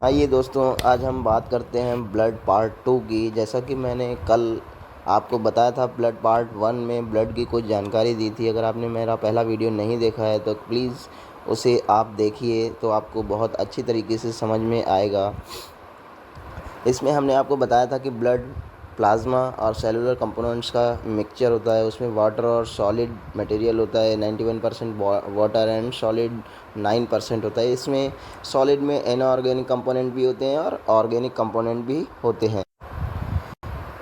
आइए दोस्तों, आज हम बात करते हैं ब्लड पार्ट 2 की। जैसा कि मैंने कल आपको बताया था, ब्लड पार्ट 1 में ब्लड की कुछ जानकारी दी थी। अगर आपने मेरा पहला वीडियो नहीं देखा है तो प्लीज़ उसे आप देखिए, तो आपको बहुत अच्छी तरीके से समझ में आएगा। इसमें हमने आपको बताया था कि ब्लड प्लाज्मा और सेलुलर कंपोनेंट्स का मिक्सचर होता है। उसमें वाटर और सॉलिड मटेरियल होता है। 91% वाटर एंड सॉलिड 9% होता है। इसमें सॉलिड में इनऑर्गेनिक कंपोनेंट भी होते हैं और ऑर्गेनिक कंपोनेंट भी होते हैं।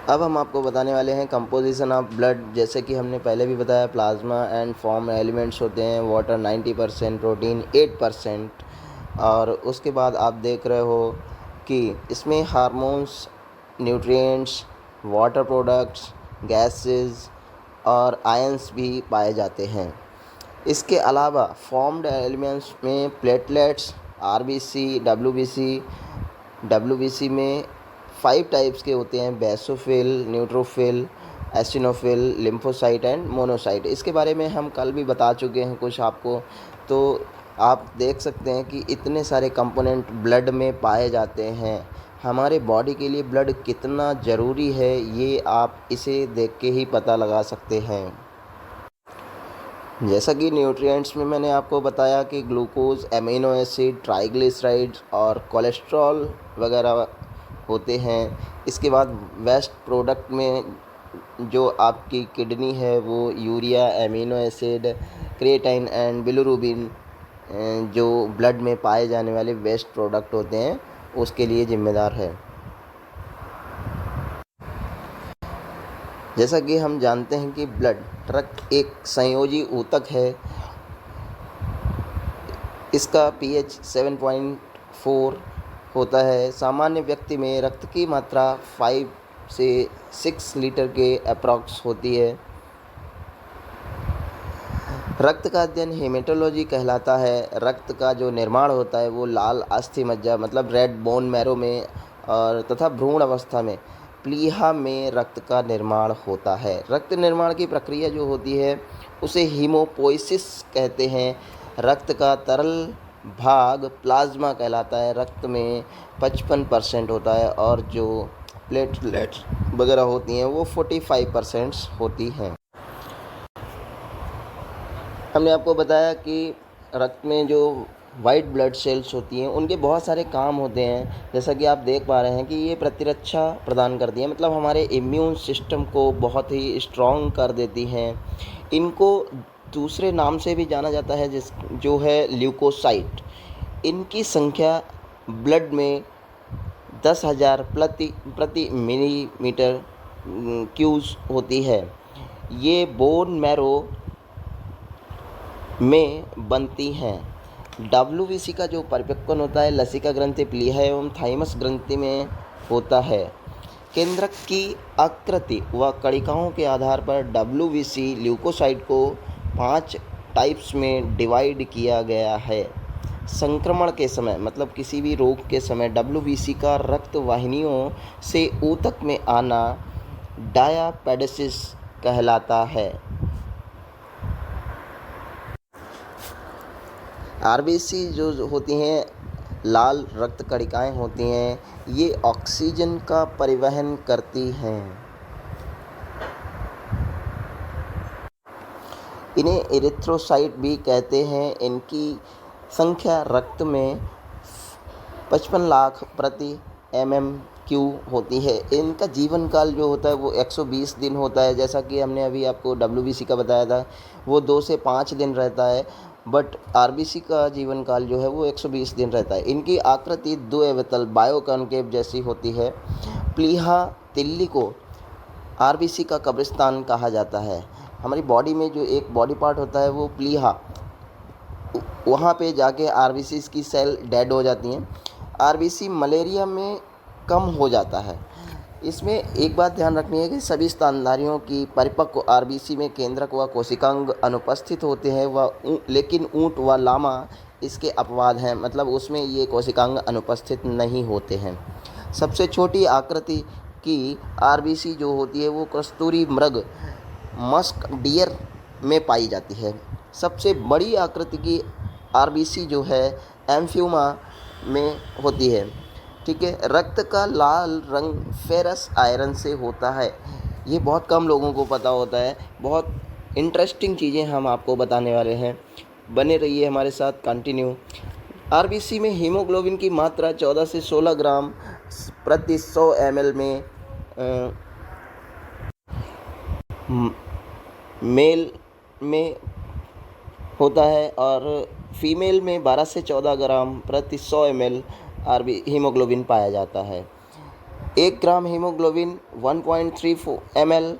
अब हम आपको बताने वाले हैं कंपोजिशन ऑफ ब्लड। जैसे कि हमने पहले भी बताया, प्लाज्मा एंड फॉर्म एलिमेंट्स होते हैं। Water 90%, protein 8%। और उसके बाद आप देख रहे हो कि इसमें hormones, nutrients, water products, gases और आयंस भी पाए जाते हैं। इसके अलावा फॉर्म्ड एलिमेंट्स में प्लेटलेट्स, आरबीसी, डब्ल्यूबीसी में 5 टाइप्स के होते हैं: basophil, neutrophil, eosinophil, lymphocyte and monocyte. इसके बारे में हम कल भी बता चुके हैं कुछ आपको। तो आप देख सकते हैं कि इतने सारे कंपोनेंट ब्लड में पाए जाते हैं। हमारे बॉडी के लिए ब्लड कितना ज़रूरी है, ये आप इसे देख के ही पता लगा सकते हैं। जैसा कि न्यूट्रिएंट्स में मैंने आपको बताया कि ग्लूकोज, एमिनो एसिड, ट्राइग्लिसराइड्स और कोलेस्ट्रॉल वगैरह होते हैं। इसके बाद वेस्ट प्रोडक्ट में जो आपकी किडनी है वो urea, amino acid, creatine and bilirubin, जो ब्लड में पाए जाने वाले वेस्ट प्रोडक्ट होते हैं, उसके लिए जिम्मेदार है। जैसा कि हम जानते हैं कि रक्त एक संयोजी ऊतक है। इसका पीएच 7.4 होता है। सामान्य व्यक्ति में रक्त की मात्रा 5 से 6 लीटर के अप्रॉक्स होती है। रक्त का अध्ययन हेमेटोलॉजी कहलाता है। रक्त का जो निर्माण होता है वो लाल अस्थि मज्जा मतलब रेड बोन मैरो में और तथा भ्रूण अवस्था में प्लीहा में रक्त का निर्माण होता है। रक्त निर्माण की प्रक्रिया जो होती है उसे हीमोपोइसिस कहते हैं। रक्त का तरल भाग प्लाज्मा कहलाता है। रक्त में 55% होता है और जो प्लेटलेट्स वगैरह होती हैं वो 45% होती हैं। हमने आपको बताया कि रक्त में जो वाइट ब्लड सेल्स होती हैं उनके बहुत सारे काम होते हैं। जैसा कि आप देख पा रहे हैं कि ये प्रतिरक्षा प्रदान करती हैं, मतलब हमारे इम्यून सिस्टम को बहुत ही स्ट्रॉन्ग कर देती हैं। इनको दूसरे नाम से भी जाना जाता है जो है ल्यूकोसाइट। इनकी संख्या ब्लड में 10,000 प्रति मिलीमीटर क्यूज होती है। ये बोन मैरो में बनती हैं। डब्ल्यूबीसी का जो परिपक्वन होता है लसिका ग्रंथि, प्लीहा एवं थाइमस ग्रंथि में होता है। केंद्रक की आकृति व कणिकाओं के आधार पर डब्ल्यूबीसी ल्यूकोसाइट को 5 टाइप्स में डिवाइड किया गया है। संक्रमण के समय मतलब किसी भी रोग के समय डब्ल्यूबीसी का रक्त वाहिनियों से ऊतक में आना डायापेडेसिस कहलाता है। आरबीसी जो होती हैं, लाल रक्त कणिकाएँ होती हैं, ये ऑक्सीजन का परिवहन करती हैं। इन्हें इरिथ्रोसाइट भी कहते हैं। इनकी संख्या रक्त में 55 लाख प्रति MMQ होती है। इनका जीवन काल जो होता है वो 120 दिन होता है। जैसा कि हमने अभी आपको डब्ल्यूबीसी का बताया था, वो 2 से 5 दिन रहता है, बट आरबीसी का जीवन काल जो है वो 120 दिन रहता है। इनकी आकृति द्विअवतल बायोकॉन्केव जैसी होती है। प्लीहा तिल्ली को आरबीसी का कब्रिस्तान कहा जाता है। हमारी बॉडी में जो एक बॉडी पार्ट होता है वो प्लीहा, वहाँ पे जाके आरबीसी की सेल डेड हो जाती हैं। आरबीसी मलेरिया में कम हो जाता है। इसमें एक बात ध्यान रखनी है कि सभी स्तनधारियों की परिपक्व आरबीसी में केंद्रक व कोशिकांग अनुपस्थित होते हैं लेकिन ऊँट व लामा इसके अपवाद हैं, मतलब उसमें ये कोशिकांग अनुपस्थित नहीं होते हैं। सबसे छोटी आकृति की आरबीसी जो होती है वो कस्तूरी मृग मस्क डियर में पाई जाती है। सबसे बड़ी आकृति की आरबीसी जो है एम्फियोमा में होती है। ठीक है। रक्त का लाल रंग फेरस आयरन से होता है। ये बहुत कम लोगों को पता होता है। बहुत इंटरेस्टिंग चीज़ें हम आपको बताने वाले हैं, बने रहिए हमारे साथ कंटिन्यू। आरबीसी में हीमोग्लोबिन की मात्रा 14 से 16 ग्राम प्रति 100 ml में मेल में होता है और फीमेल में 12 से 14 ग्राम प्रति 100 ml हीमोग्लोबिन पाया जाता है। 1 ग्राम हीमोग्लोबिन 1.34 ml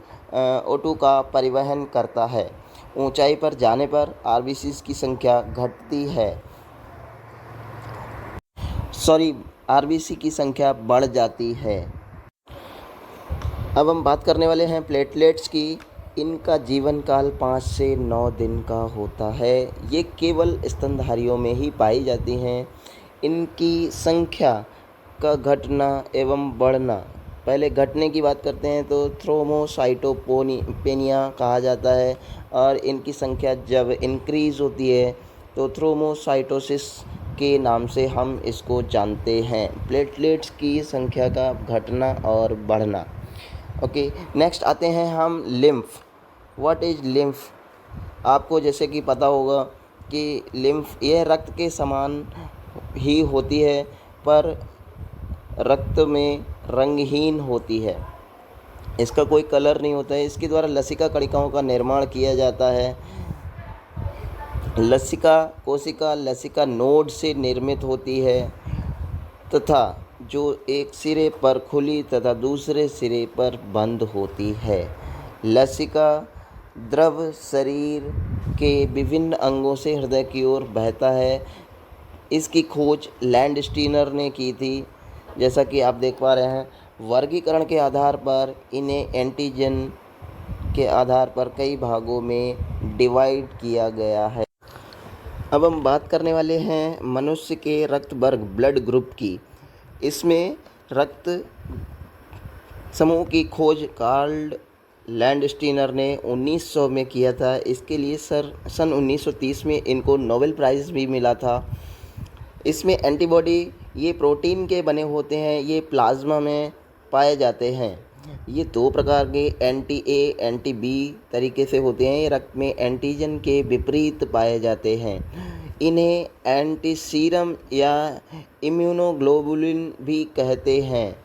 O2 का परिवहन करता है। ऊंचाई पर जाने पर आरबीसी की संख्या घटती है, आरबीसी की संख्या बढ़ जाती है। अब हम बात करने वाले हैं प्लेटलेट्स की। इनका जीवन काल 5 से 9 दिन का होता है। ये केवल स्तनधारियों में ही पाई जाती हैं। इनकी संख्या का घटना एवं बढ़ना, पहले घटने की बात करते हैं तो थ्रोम्बोसाइटोपेनिया कहा जाता है, और इनकी संख्या जब इंक्रीज़ होती है तो थ्रोम्बोसाइटोसिस के नाम से हम इसको जानते हैं। प्लेटलेट्स की संख्या का घटना और बढ़ना। ओके, नेक्स्ट आते हैं हम लिम्फ। What is lymph? आपको जैसे कि पता होगा कि लिम्फ यह रक्त के समान ही होती है, पर रक्त में रंगहीन होती है। इसका कोई कलर नहीं होता है। इसके द्वारा लसिका कणिकाओं का निर्माण किया जाता है। लसिका कोशिका लसिका नोड से निर्मित होती है तथा जो एक सिरे पर खुली तथा दूसरे सिरे पर बंद होती है। लसिका द्रव शरीर के विभिन्न अंगों से हृदय की ओर बहता है। इसकी खोज लैंडस्टीनर ने की थी। जैसा कि आप देख पा रहे हैं, वर्गीकरण के आधार पर इन्हें एंटीजन के आधार पर कई भागों में डिवाइड किया गया है। अब हम बात करने वाले हैं मनुष्य के रक्त वर्ग ब्लड ग्रुप की। इसमें रक्त समूह की खोज कार्ल लैंडस्टीनर ने 1900 में किया था। इसके लिए सन 1930 में इनको नोबेल प्राइज़ भी मिला था। इसमें एंटीबॉडी ये प्रोटीन के बने होते हैं। ये प्लाज्मा में पाए जाते हैं। ये 2 प्रकार के एंटी ए एंटी बी तरीके से होते हैं। ये रक्त में एंटीजन के विपरीत पाए जाते हैं। इन्हें एंटी सीरम या इम्यूनोग्लोबुलिन भी कहते हैं।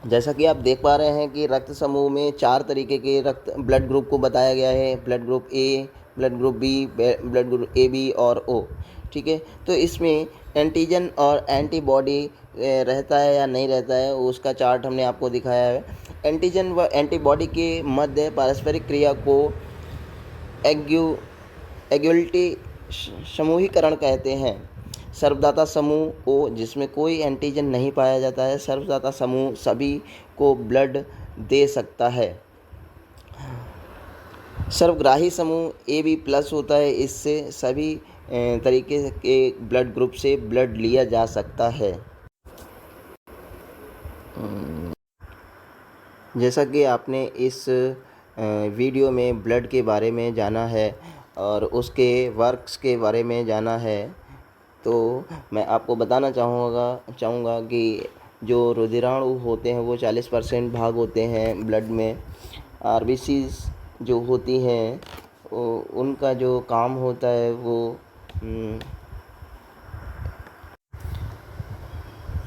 जैसा कि आप देख पा रहे हैं कि रक्त समूह में 4 तरीके के रक्त ब्लड ग्रुप को बताया गया है। Blood group A, blood group B, blood group A B और ओ। ठीक है, तो इसमें एंटीजन और एंटीबॉडी रहता है या नहीं रहता है, उसका चार्ट हमने आपको दिखाया है। एंटीजन व एंटीबॉडी के मध्य पारस्परिक क्रिया को एग्युलिटी समूहीकरण कहते हैं। सर्वदाता समूह को, जिसमें कोई एंटीजन नहीं पाया जाता है, सर्वदाता समूह सभी को ब्लड दे सकता है। सर्वग्राही समूह ए बी प्लस होता है। इससे सभी तरीके के ब्लड ग्रुप से ब्लड लिया जा सकता है। जैसा कि आपने इस वीडियो में ब्लड के बारे में जाना है और उसके वर्क्स के बारे में जाना है, तो मैं आपको बताना चाहूँगा कि जो रुधिराणु होते हैं वो 40% भाग होते हैं ब्लड में। आरबीसीज जो होती हैं उनका जो काम होता है वो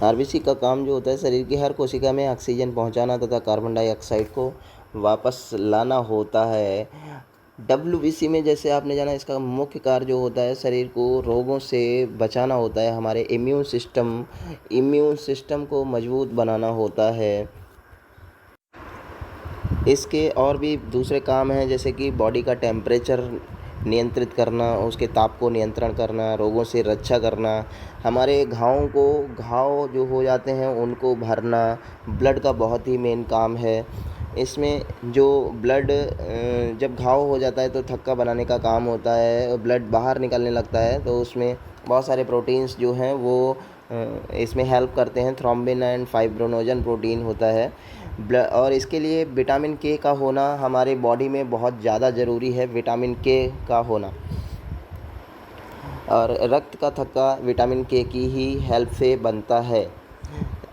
आरबीसी का काम जो होता है शरीर की हर कोशिका में ऑक्सीजन पहुंचाना तथा कार्बन डाइऑक्साइड को वापस लाना होता है। डब्ल्यूबीसी में जैसे आपने जाना, इसका मुख्य कार्य जो होता है शरीर को रोगों से बचाना होता है। हमारे इम्यून सिस्टम को मजबूत बनाना होता है। इसके और भी दूसरे काम हैं, जैसे कि बॉडी का टेम्परेचर नियंत्रित करना, उसके ताप को नियंत्रण करना, रोगों से रक्षा करना, हमारे घाव जो हो जाते हैं उनको भरना, ब्लड का बहुत ही मेन काम है। इसमें जो ब्लड जब घाव हो जाता है तो थक्का बनाने का काम होता है, ब्लड बाहर निकलने लगता है, तो उसमें बहुत सारे प्रोटीन्स जो हैं वो इसमें हेल्प करते हैं। थ्रोम्बिन एंड फाइब्रिनोजन प्रोटीन होता है। और इसके लिए विटामिन के का होना हमारे बॉडी में बहुत ज़्यादा ज़रूरी है, विटामिन के का होना। और रक्त का थक्का विटामिन के की ही हेल्प से बनता है।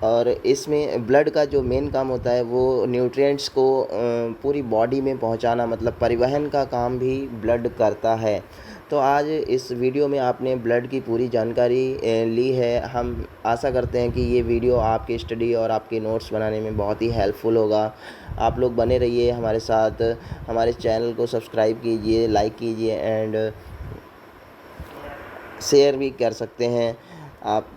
और इसमें ब्लड का जो मेन काम होता है वो न्यूट्रिएंट्स को पूरी बॉडी में पहुंचाना, मतलब परिवहन का काम भी ब्लड करता है। तो आज इस वीडियो में आपने ब्लड की पूरी जानकारी ली है। हम आशा करते हैं कि ये वीडियो आपकी स्टडी और आपके नोट्स बनाने में बहुत ही हेल्पफुल होगा। आप लोग बने रहिए हमारे साथ, हमारे चैनल को सब्सक्राइब कीजिए, लाइक कीजिए एंड शेयर भी कर सकते हैं आप।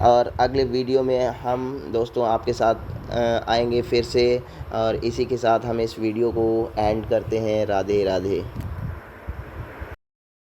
और अगले वीडियो में हम दोस्तों आपके साथ आएंगे फिर से, और इसी के साथ हम इस वीडियो को एंड करते हैं। राधे राधे।